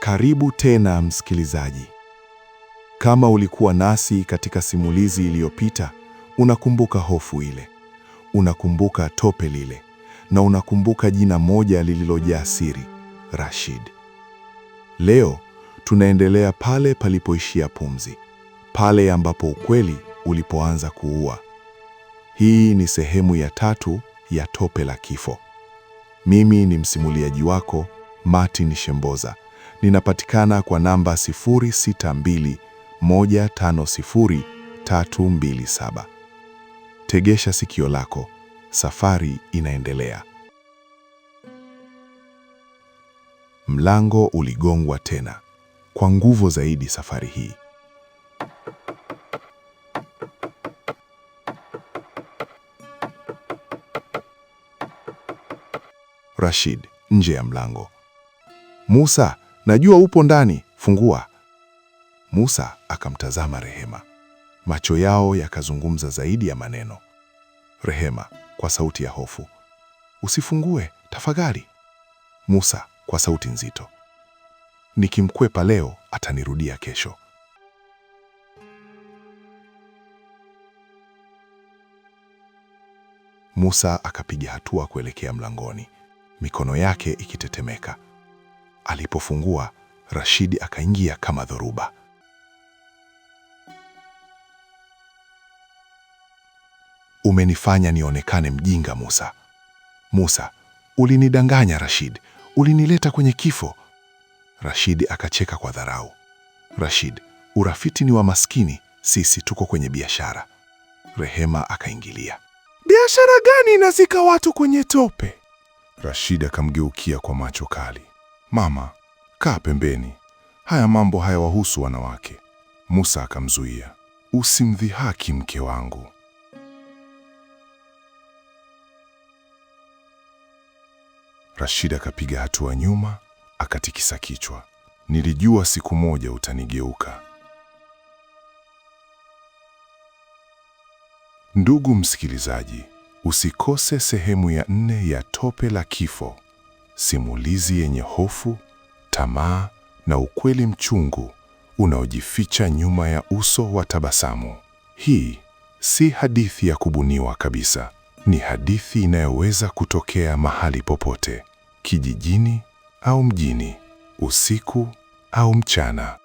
Karibu tena msikilizaji. Kama ulikuwa nasi katika simulizi iliyopita, unakumbuka hofu ile, unakumbuka tope lile, na unakumbuka jina moja lililojaa siri, Rashid. Leo tunaendelea pale palipoishia pumzi, pale ambapo ukweli ulipoanza kuua. Hii ni sehemu ya 3 ya Tope la Kifo. Mimi ni msimuliaji wako Martin Shemboza. Ninapatikana kwa namba 0621500327. Tegesha sikio lako, safari inaendelea. Mlango uligongwa tena, kwa nguvu zaidi safari hii. Rashid, nje ya mlango. Musa, najua upo ndani, fungua. Musa akamtazama Rehema. Macho yao yakazungumza zaidi ya maneno. Rehema kwa sauti ya hofu, usifungue, tafadhali. Musa kwa sauti nzito, nikimkwepa leo atanirudia kesho. Musa akapiga hatua kuelekea mlangoni, mikono yake ikitetemeka. Alipofungua, Rashid akaingia kama dhoruba. Umenifanya nionekane mjinga, Musa. Musa, ulinidanganya Rashid, ulinileta kwenye kifo. Rashid akacheka kwa dharau. Rashid, urafiki ni wa maskini, sisi tuko kwenye biashara. Rehema akaingilia. Biashara gani inazika watu kwenye tope? Rashid akamgeukia kwa macho kali. Mama, kaa pembeni. Haya mambo hayawahusu wanawake. Musa akamzuia. Usimdhihaki mke wangu. Rashid akapiga hatua nyuma, akatikisa kichwa. Nilijua siku moja utanigeuka. Ndugu msikilizaji, usikose sehemu ya 4 ya Tope la Kifo. Simulizi yenye hofu, tamaa na ukweli mchungu unaojificha nyuma ya uso wa tabasamu. Hii si hadithi ya kubuniwa kabisa. Ni hadithi inayoweza kutokea mahali popote, kijijini au mjini, usiku au mchana.